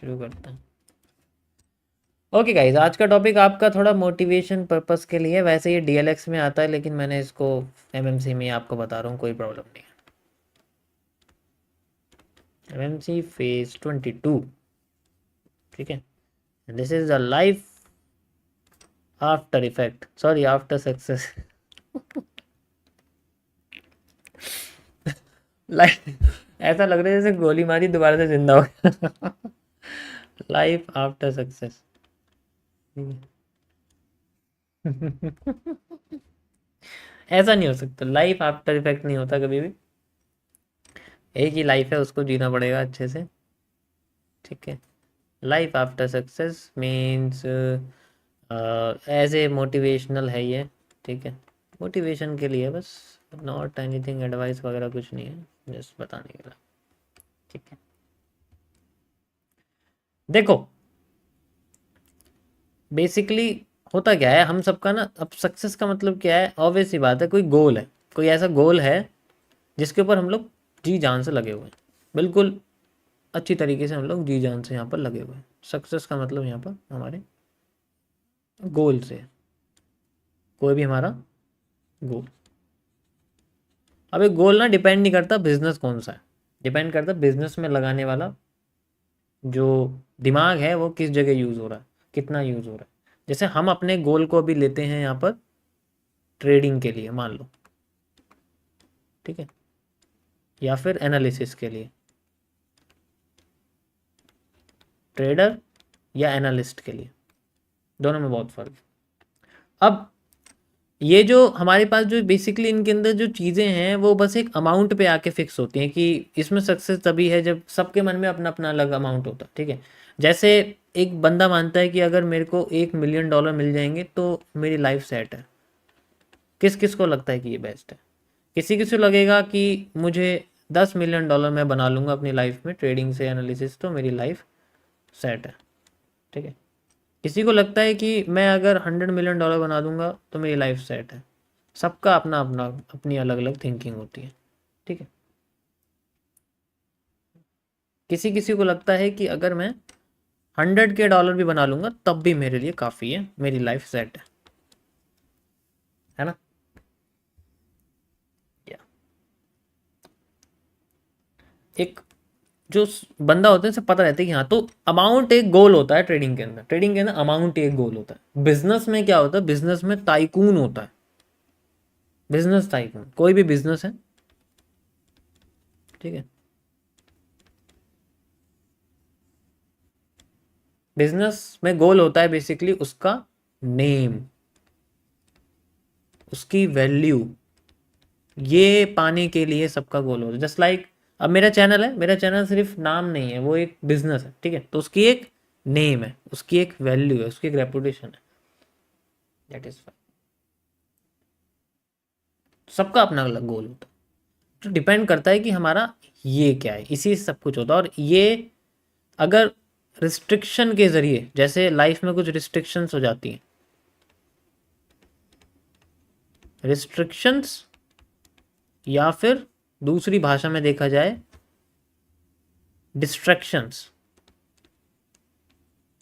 शुरू करते हैं। ओके गाइज, आज का टॉपिक आपका थोड़ा मोटिवेशन पर्पस के लिए, वैसे ये डीएलएक्स में आता है लेकिन मैंने इसको एमएमसी में आपको बता रहा हूँ, कोई प्रॉब्लम नहीं है। एमएमसी फेज 22, ठीक है। This is the life after effect, sorry after success. Life ऐसा लग रहा है जैसे गोली मारी दोबारा से जिंदा हो गया। Life after success. ऐसा नहीं हो सकता, लाइफ आफ्टर इफेक्ट नहीं होता कभी भी। एक ही लाइफ है, उसको जीना पड़ेगा अच्छे से, ठीक है। Life after success means as a motivational है ये, ठीक है। मोटिवेशन के लिए बस, नॉट एनीथिंग एडवाइस वगैरह कुछ नहीं है, जस्ट बताने के लिए, ठीक है। देखो बेसिकली होता क्या है हम सबका ना, अब सक्सेस का मतलब क्या है, ऑब्वियस सी बात है, कोई गोल है, कोई ऐसा गोल है जिसके ऊपर हम लोग जी जान से लगे हुए हैं, बिल्कुल अच्छी तरीके से हम लोग जी जान से यहाँ पर लगे हुए हैं। सक्सेस का मतलब यहाँ पर हमारे गोल से, कोई भी हमारा गोल। अब एक गोल ना डिपेंड नहीं करता बिजनेस कौन सा है, डिपेंड करता बिजनेस में लगाने वाला जो दिमाग है वो किस जगह यूज़ हो रहा है, कितना यूज़ हो रहा है। जैसे हम अपने गोल को अभी लेते हैं यहाँ पर ट्रेडिंग के लिए मान लो, ठीक है, या फिर एनालिसिस के लिए, ट्रेडर या एनालिस्ट के लिए, दोनों में बहुत फ़र्क है। अब ये जो हमारे पास जो बेसिकली इनके अंदर जो चीज़ें हैं वो बस एक अमाउंट पे आके फिक्स होती हैं कि इसमें सक्सेस तभी है जब सबके मन में अपना अपना अलग अमाउंट होता है, ठीक है। जैसे एक बंदा मानता है कि अगर मेरे को $1 मिलियन मिल जाएंगे तो मेरी लाइफ सेट है। किस किस को लगता है कि ये बेस्ट है? किसी किसी को लगेगा कि मुझे $10 मिलियन मैं बना लूँगा अपनी लाइफ में ट्रेडिंग से एनालिसिस, तो मेरी लाइफ सेट है, ठीक है। किसी को लगता है कि मैं अगर $100 मिलियन बना दूंगा तो मेरी लाइफ सेट है। सबका अपना अपना अपनी अलग अलग थिंकिंग होती है, ठीक है। किसी किसी को लगता है कि अगर मैं $100 भी बना लूंगा तब भी मेरे लिए काफ़ी है, मेरी लाइफ सेट है ना। या एक जो बंदा होता है उसे पता रहता है कि हाँ, तो अमाउंट एक गोल होता है ट्रेडिंग के अंदर, ट्रेडिंग के अंदर अमाउंट एक गोल होता है। बिजनेस में क्या होता है, बिजनेस में टाइकून होता है, बिजनेस टाइकून, कोई भी बिजनेस है, ठीक है। बिजनेस में गोल होता है बेसिकली उसका नेम, उसकी वैल्यू, ये पाने के लिए सबका गोल होता है। जस्ट लाइक अब मेरा चैनल है, मेरा चैनल सिर्फ नाम नहीं है, वो एक बिजनेस है, ठीक है। तो उसकी एक नेम है, उसकी एक वैल्यू है, उसकी एक रेपुटेशन है, दैट इज फाइन। सबका अपना अलग गोल होता है, तो डिपेंड करता है कि हमारा ये क्या है, इसी से सब कुछ होता है। और ये अगर रिस्ट्रिक्शन के जरिए, जैसे लाइफ में कुछ रिस्ट्रिक्शंस हो जाती हैं, रिस्ट्रिक्शंस, या फिर दूसरी भाषा में देखा जाए डिस्ट्रैक्शंस,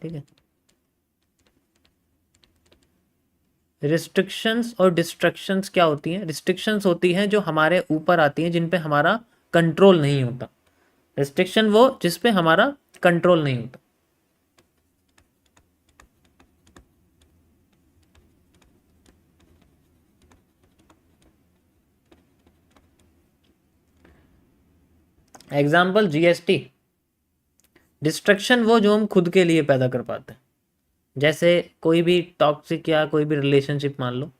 ठीक है। रिस्ट्रिक्शंस और डिस्ट्रैक्शंस क्या होती हैं? रिस्ट्रिक्शंस होती हैं जो हमारे ऊपर आती हैं, जिन पे हमारा कंट्रोल नहीं होता। रिस्ट्रिक्शन वो जिस पे हमारा कंट्रोल नहीं होता। Example GST. डिस्ट्रक्शन वो जो हम खुद के लिए पैदा कर पाते हैं, जैसे कोई भी टॉक्सिक या कोई भी रिलेशनशिप मान लो,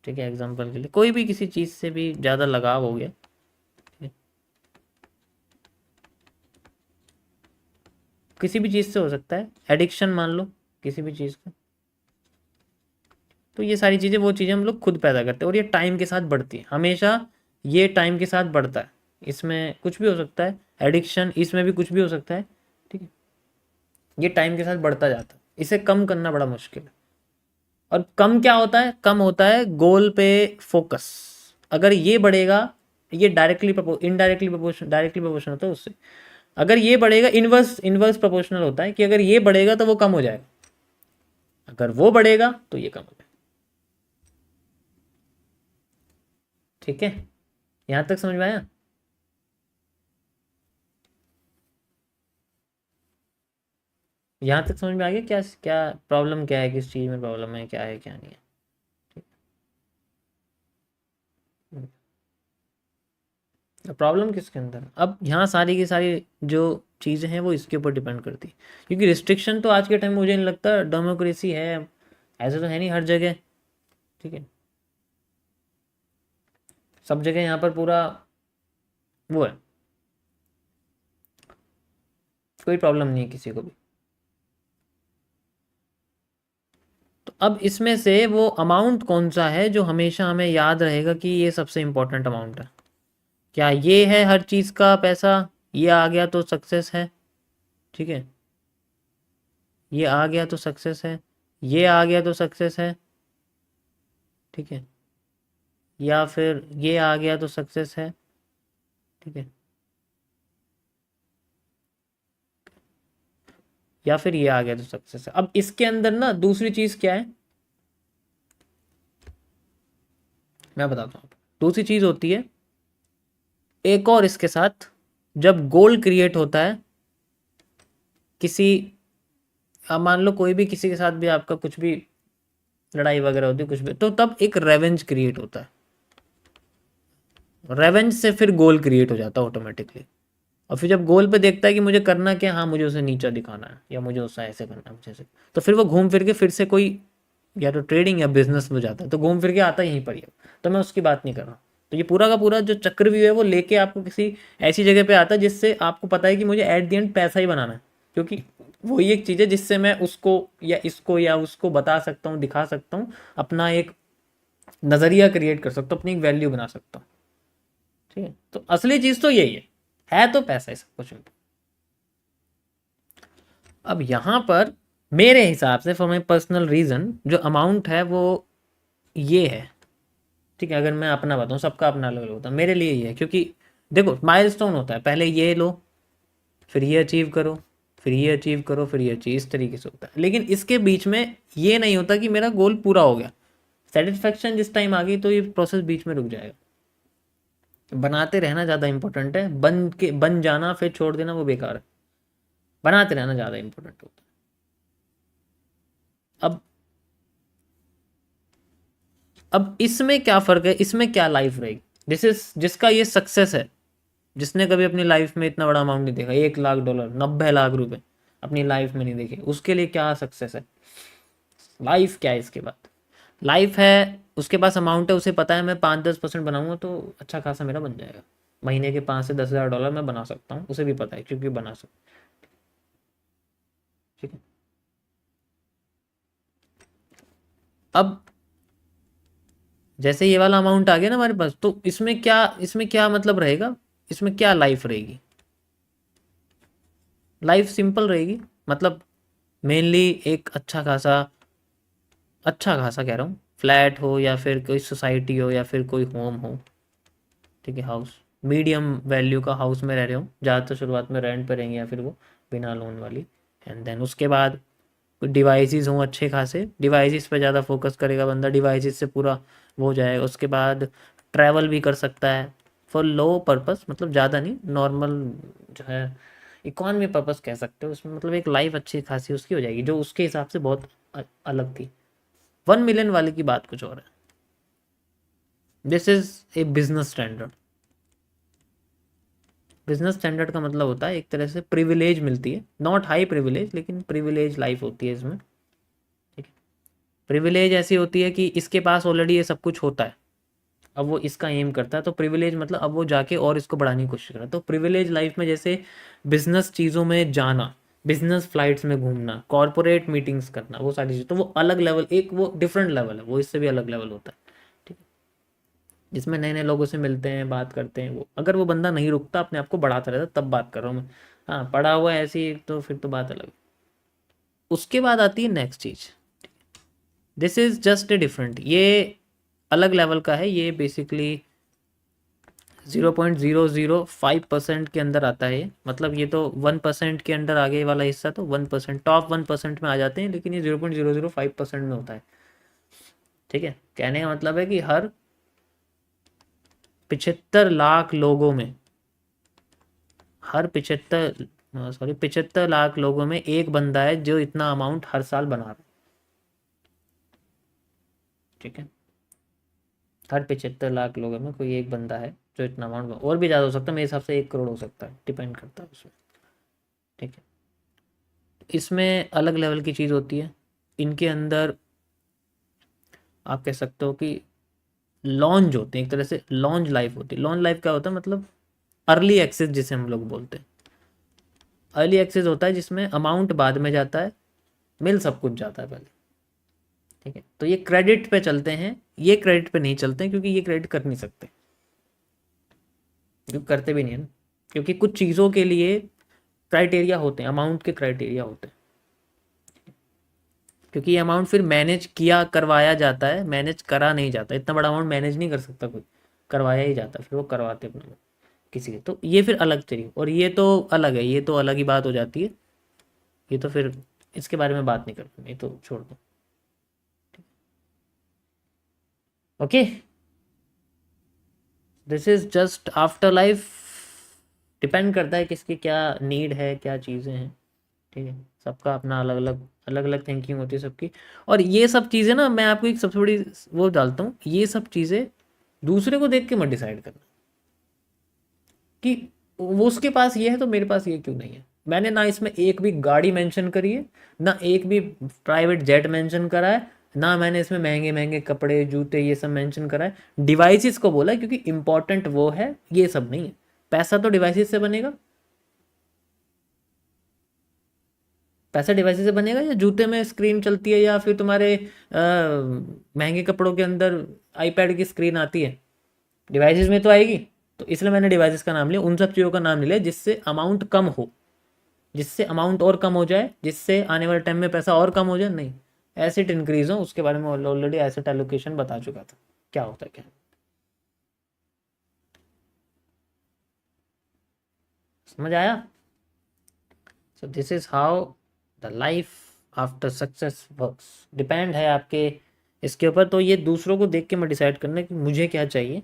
ठीक है, एग्जाम्पल के लिए कोई भी किसी चीज़ से भी ज़्यादा लगाव हो गया, ठीक है? किसी भी चीज़ से हो सकता है, एडिक्शन मान लो किसी भी चीज़ का। तो ये सारी चीज़ें वो चीज़ें हम लोग खुद पैदा करते हैं और ये टाइम के साथ बढ़ती है, हमेशा ये टाइम के साथ बढ़ता है। इसमें कुछ भी हो सकता है, एडिक्शन, इसमें भी कुछ भी हो सकता है, ठीक है। ये टाइम के साथ बढ़ता जाता है, इसे कम करना बड़ा मुश्किल है। और कम क्या होता है? कम होता है गोल पे फोकस। अगर ये बढ़ेगा, ये directly indirectly proportion, directly proportion होता है उससे। अगर ये बढ़ेगा, इनवर्स इनवर्स प्रोपोर्शनल होता है कि अगर ये बढ़ेगा तो वो कम हो जाएगा, अगर वो बढ़ेगा तो ये कम हो जाएगा। ठीक है, यहां तक समझ में आया? यहां तक समझ में आ गया क्या क्या प्रॉब्लम क्या है, किस चीज़ में प्रॉब्लम है, क्या है क्या नहीं है? प्रॉब्लम किसके अंदर? अब यहाँ सारी की सारी जो चीज़ें हैं वो इसके ऊपर डिपेंड करती है, क्योंकि रिस्ट्रिक्शन तो आज के टाइम में मुझे नहीं लगता डेमोक्रेसी है, ऐसा तो है नहीं हर जगह। ठीक है, सब जगह यहाँ पर पूरा वो है, कोई प्रॉब्लम नहीं है किसी को भी। तो अब इसमें से वो अमाउंट कौन सा है जो हमेशा हमें याद रहेगा कि ये सबसे इम्पोर्टेंट अमाउंट है? क्या ये है हर चीज़ का पैसा, ये आ गया तो सक्सेस है? ठीक है, ये आ गया तो सक्सेस है, ये आ गया तो सक्सेस है। ठीक है, या फिर ये आ गया तो सक्सेस है। ठीक है, या फिर ये आ गया तो सक्सेस है। अब इसके अंदर ना दूसरी चीज़ क्या है, मैं बताता हूँ। दूसरी चीज़ होती है एक और इसके साथ, जब गोल क्रिएट होता है किसी, अब मान लो कोई भी किसी के साथ भी आपका कुछ भी लड़ाई वगैरह होती है कुछ भी, तो तब एक रेवेंज क्रिएट होता है, रेवेंज से फिर गोल क्रिएट हो जाता है ऑटोमेटिकली। और फिर जब गोल पे देखता है कि मुझे करना क्या, हाँ मुझे उसे नीचा दिखाना है या मुझे उससे ऐसे करना है मुझे ऐसे, तो फिर वो घूम फिर के फिर से कोई या तो ट्रेडिंग या बिजनेस में जाता है, तो घूम फिर के आता यहीं पर ही है। तो मैं उसकी बात नहीं कर रहा। तो ये पूरा का पूरा जो चक्रव्यूह है वो लेके आपको किसी ऐसी जगह पे आता है जिससे आपको पता है कि मुझे एट द एंड पैसा ही बनाना है, क्योंकि वही एक चीज़ है जिससे मैं उसको या इसको या उसको बता सकता हूँ, दिखा सकता हूँ, अपना एक नज़रिया क्रिएट कर सकता हूँ, अपनी एक वैल्यू बना सकता हूँ। ठीक है, तो असली चीज़ तो यही है तो पैसा ही सब कुछ है। अब यहाँ पर मेरे हिसाब से फॉर माई पर्सनल रीज़न जो अमाउंट है वो ये है। ठीक है, अगर मैं अपना बताऊँ, सबका अपना अलग अलग होता है, मेरे लिए ये है क्योंकि देखो माइलस्टोन होता है, पहले ये लो, फिर ये अचीव करो, फिर ये अचीव करो, फिर ये अचीव, इस तरीके से होता है। लेकिन इसके बीच में ये नहीं होता कि मेरा गोल पूरा हो गया, सेटिस्फेक्शन जिस टाइम आ गई तो ये प्रोसेस बीच में रुक जाएगा। बनाते रहना ज़्यादा इंपॉर्टेंट है, बन जाना फिर छोड़ देना वो बेकार है, बनाते रहना ज़्यादा इंपॉर्टेंट होता है। अब इसमें क्या फ़र्क है, इसमें क्या लाइफ रहेगी, जिसका ये सक्सेस है, जिसने कभी अपनी लाइफ में इतना बड़ा अमाउंट नहीं देखा, $1 लाख, 90 लाख रुपए अपनी लाइफ में नहीं देखे, उसके लिए क्या सक्सेस है? लाइफ क्या है इसके बाद? लाइफ है उसके पास अमाउंट है, उसे पता है मैं 5-10% बनाऊंगा तो अच्छा खासा मेरा बन जाएगा, महीने के $5 से $10,000 मैं बना सकता हूँ, उसे भी पता है क्योंकि बना सकता। ठीक है, अब जैसे ये वाला अमाउंट आ गया ना हमारे पास, तो इसमें क्या मतलब रहेगा, इसमें क्या लाइफ रहेगी? लाइफ सिंपल रहेगी, मतलब मेनली एक अच्छा खासा कह रहा हूँ, फ्लैट हो या फिर कोई सोसाइटी हो या फिर कोई होम हो। ठीक है, हाउस मीडियम वैल्यू का हाउस में रह रहे हो, ज़्यादातर शुरुआत में रेंट पे रहेंगे या फिर वो बिना लोन वाली। एंड देन उसके बाद डिवाइसेस हों अच्छे खासे, डिवाइसेस पे ज़्यादा फोकस करेगा बंदा, डिवाइसेस से पूरा वो हो जाएगा। उसके बाद ट्रैवल भी कर सकता है फॉर लो पर्पस, मतलब ज़्यादा नहीं, नॉर्मल जो है इकॉनमी पर्पस कह सकते हो, उसमें मतलब एक लाइफ अच्छी खासी उसकी हो जाएगी जो उसके हिसाब से बहुत अलग थी। 1 मिलियन वाले की बात कुछ और है, this is a business standard. Business standard का मतलब होता है एक तरह से प्रिविलेज मिलती है, नॉट हाई प्रिविलेज लेकिन प्रिविलेज लाइफ होती है इसमें। ठीक है, प्रिविलेज ऐसी होती है कि इसके पास ऑलरेडी ये सब कुछ होता है, अब वो इसका एम करता है, तो प्रिविलेज मतलब अब वो जाके और इसको बढ़ाने की कोशिश कर रहा है। तो प्रिविलेज लाइफ में जैसे बिजनेस चीज़ों में जाना, बिजनेस फ्लाइट्स में घूमना, कॉरपोरेट मीटिंग्स करना, वो सारी चीज़, तो वो अलग लेवल, एक वो डिफरेंट लेवल है, वो इससे भी अलग लेवल होता है। ठीक है, जिसमें नए नए लोगों से मिलते हैं, बात करते हैं, वो अगर वो बंदा नहीं रुकता अपने आप को बढ़ाता रहता तब बात कर रहा हूँ मैं। हाँ, पढ़ा हुआ है ऐसी तो फिर तो बात अलग है। उसके बाद आती है next cheese, this is just a different, ये अलग लेवल का है, ये बेसिकली 0.005% के अंदर आता है ये, मतलब ये तो 1% के अंडर आगे वाला हिस्सा तो 1%, टॉप 1% में आ जाते हैं, लेकिन ये 0.005% में होता है। ठीक है, कहने का मतलब है कि हर 75 लाख लोगों में, हर 75 लोगों में एक बंदा है जो इतना अमाउंट हर साल बना रहा है। ठीक है, हर 75 लाख लोगों में कोई एक बंदा है जो इतना अमाउंट, और भी ज़्यादा हो सकता है, मेरे हिसाब से 1 करोड़ हो सकता है, डिपेंड करता है उसमें। ठीक है, इसमें अलग लेवल की चीज़ होती है। इनके अंदर आप कह सकते हो कि लॉन्च होते हैं, एक तरह से लॉन्च लाइफ होती है। लॉन्च लाइफ क्या होता है, मतलब अर्ली एक्सेस जिसे हम लोग बोलते हैं। अर्ली एक्सेस होता है जिसमें अमाउंट बाद में जाता है, मिल सब कुछ जाता है पहले। ठीक है, तो ये क्रेडिट पे चलते हैं, ये क्रेडिट पे नहीं चलते हैं, क्योंकि ये क्रेडिट कर नहीं सकते, क्योंकि करते भी नहीं है ना, क्योंकि कुछ चीज़ों के लिए क्राइटेरिया होते हैं, अमाउंट के क्राइटेरिया होते हैं। क्योंकि ये अमाउंट फिर मैनेज किया करवाया जाता है, मैनेज करा नहीं जाता, इतना बड़ा अमाउंट मैनेज नहीं कर सकता कोई, करवाया ही जाता है, फिर वो करवाते अपने लोग किसी के। तो ये फिर अलग चीज़, और ये तो अलग है, ये तो अलग ही बात हो जाती है। ये तो फिर इसके बारे में बात नहीं करते, ये तो छोड़ दो। Okay, this is just after life. Depend करता है किसकी क्या नीड है, क्या चीज़ें हैं। ठीक है, सबका अपना अलग अलग थिंकिंग होती है सबकी। और ये सब चीज़ें ना, मैं आपको एक सबसे बड़ी वो डालता हूँ, ये सब चीज़ें दूसरे को देख के मत डिसाइड करना कि वो उसके पास ये है तो मेरे पास ये क्यों नहीं है। मैंने ना इसमें एक भी गाड़ी मेंशन करी है, ना एक भी प्राइवेट जेट मेंशन करा है, ना मैंने इसमें महंगे महंगे कपड़े जूते ये सब मेंशन करा है। डिवाइसेस को बोला है, क्योंकि इंपॉर्टेंट वो है, ये सब नहीं है। पैसा तो डिवाइसेस से बनेगा, पैसा डिवाइसेस से बनेगा, या जूते में स्क्रीन चलती है, या फिर तुम्हारे महंगे कपड़ों के अंदर आईपैड की स्क्रीन आती है, डिवाइसेस में तो आएगी। तो इसलिए मैंने डिवाइसेस का नाम लिया, उन सब चीज़ों का नाम नहीं लिया जिससे अमाउंट कम हो, जिससे अमाउंट और कम हो जाए, जिससे आने वाले टाइम में पैसा और कम हो जाए। नहीं, एसेट इंक्रीज हो, उसके बारे में ऑलरेडी एसेट एलोकेशन बता चुका था क्या होता है क्या। समझ आया? So this is how the life after success works. Depend है आपके इसके ऊपर। तो ये दूसरों को देख के मैं डिसाइड करना कि मुझे क्या चाहिए।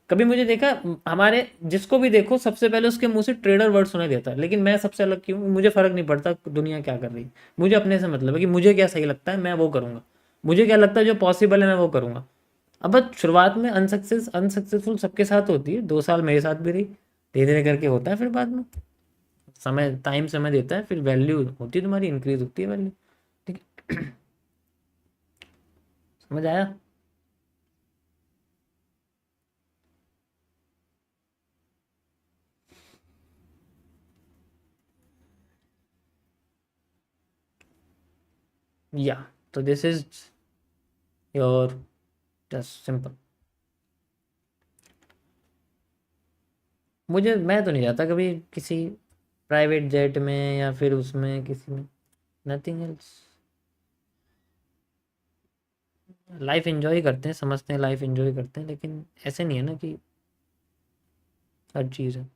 कभी मुझे देखा, हमारे जिसको भी देखो सबसे पहले उसके मुंह से ट्रेडर वर्ड सुनाई देता है, लेकिन मैं सबसे अलग क्यों, मुझे फर्क नहीं पड़ता दुनिया क्या कर रही है, मुझे अपने से मतलब है कि मुझे क्या सही लगता है मैं वो करूँगा, मुझे क्या लगता है जो पॉसिबल है मैं वो करूँगा। अब बस शुरुआत में अनसक्सेसफुल सबके साथ होती है, 2 साल मेरे साथ भी रही, धीरे धीरे करके होता है, फिर बाद में समय टाइम समय देता है, फिर वैल्यू होती है तुम्हारी, इंक्रीज होती है वैल्यू। ठीक है, समझ आया? या, तो this is your just simple. मैं तो नहीं जाता कभी किसी प्राइवेट जेट में या फिर उसमें किसी में, नथिंग एल्स। लाइफ एंजॉय करते हैं, समझते हैं लाइफ एंजॉय करते हैं, लेकिन ऐसे नहीं है ना कि हर चीज़ है।